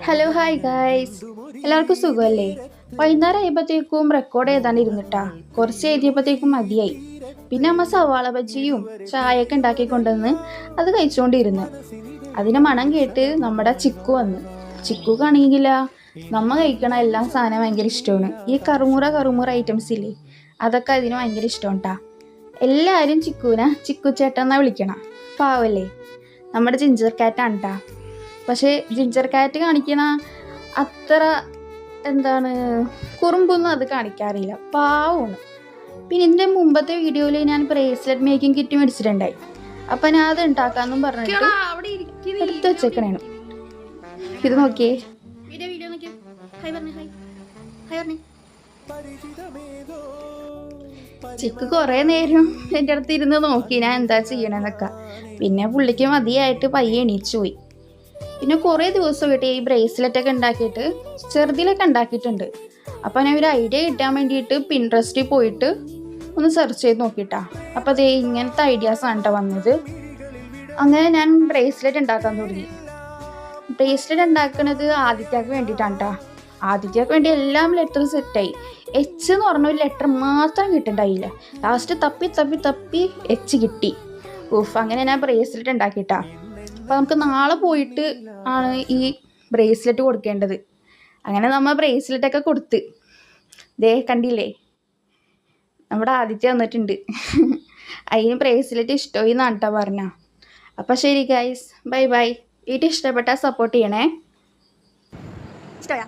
Hello hi guys, എല്ലാവർക്കും സുഖമല്ലേ? വൈകുന്നേരം ആയപ്പോഴത്തേക്കും റെക്കോർഡ് ചെയ്താണ്ടിരുന്നിട്ടാ കുറച്ച് എഴുതിയപ്പോഴത്തേക്കും മതിയായി. പിന്നെ അമ്മ സവാള ബജിയും ചായയൊക്കെ ഉണ്ടാക്കിക്കൊണ്ടുവന്ന് അത് കഴിച്ചുകൊണ്ടിരുന്നു. അതിന് മണം കേട്ട് നമ്മുടെ ചിക്കു വന്ന്. ചിക്കുക്കാണെങ്കില നമ്മ കഴിക്കണ എല്ലാ സാധനം ഭയങ്കര ഇഷ്ടമാണ്. ഈ കറുമുറ ഐറ്റംസ് ഇല്ലേ, അതൊക്കെ അതിന് ഭയങ്കര ഇഷ്ടമാണ് കേട്ടാ. എല്ലാവരും ചിക്കുവിനെ ചിക്കു ചേട്ടന്നാ വിളിക്കണം. പാവല്ലേ, നമ്മുടെ ജിഞ്ചർ കാറ്റാണ് കേട്ടാ. പക്ഷേ ജിഞ്ചർ കാറ്റ് കാണിക്കണ അത്ര കുറുമ്പൊന്നും അത് കാണിക്കാറില്ല, പാവമാണ്. പിന്നെ ഇതിൻ്റെ മുമ്പത്തെ വീഡിയോയിൽ ഞാൻ ബ്രേസ്ലെറ്റ് മേക്കിംഗ് കിറ്റ് മേടിച്ചിട്ടുണ്ടായി. അപ്പം ഞാൻ അത് ഉണ്ടാക്കാമെന്നും പറഞ്ഞിട്ട് എടുത്ത് വെച്ചേക്കണേണ്. ഇത് നോക്കിയേ, ചിക്ക് കുറേ നേരം എൻ്റെ അടുത്ത് ഇരുന്ന് നോക്കി ഞാൻ എന്താ ചെയ്യണമെന്നൊക്കെ. പിന്നെ പുള്ളിക്ക് മതിയായിട്ട് പയ്യെ എണീച്ചു പോയി. പിന്നെ കുറേ ദിവസമായിട്ട് ഈ ബ്രേസ്ലെറ്റൊക്കെ ഉണ്ടാക്കിയിട്ട് ചെറുതിലൊക്കെ ഉണ്ടാക്കിയിട്ടുണ്ട്. അപ്പോൾ ഞാൻ ഒരു ഐഡിയ കിട്ടാൻ വേണ്ടിയിട്ട് പിൻട്രസ്റ്റിൽ പോയിട്ട് ഒന്ന് സെർച്ച് ചെയ്ത് നോക്കിയിട്ടാ. അപ്പോൾ അതേ ഇങ്ങനത്തെ ഐഡിയാസാണ് കേട്ടോ വന്നത്. അങ്ങനെ ഞാൻ ബ്രേസ്ലെറ്റ് ഉണ്ടാക്കാൻ തുടങ്ങി. ബ്രേസ്ലെറ്റ് ഉണ്ടാക്കുന്നത് ആദിത്യക്ക് വേണ്ടിയിട്ടാണ് കേട്ടോ. ആദിത്യക്ക് വേണ്ടി എല്ലാം ലെറ്റർ സെറ്റായി. എച്ച് എന്ന് പറഞ്ഞ ഒരു ലെറ്റർ മാത്രം കിട്ടുന്നുണ്ടായില്ല. ലാസ്റ്റ് തപ്പി എച്ച് കിട്ടി. അങ്ങനെ ഞാൻ ബ്രേസ്ലെറ്റ് ഉണ്ടാക്കിയിട്ടാ. അപ്പോൾ നമുക്ക് നാളെ പോയിട്ട് ആണ് ഈ ബ്രേസ്ലെറ്റ് കൊടുക്കേണ്ടത്. അങ്ങനെ നമ്മൾ ബ്രേസ്ലെറ്റൊക്കെ കൊടുത്ത് കണ്ടില്ലേ, നമ്മുടെ ആദിത്യ വന്നിട്ടുണ്ട്. അതിന് ബ്രേസ്ലെറ്റ് ഇഷ്ടമായി എന്നാണ് കേട്ടോ പറഞ്ഞ. അപ്പം ശരി ഗൈസ്, ബൈ. വീട്ടിൽ ഇഷ്ടപ്പെട്ടാൽ സപ്പോർട്ട് ചെയ്യണേ. ഇഷ്ടമായോ?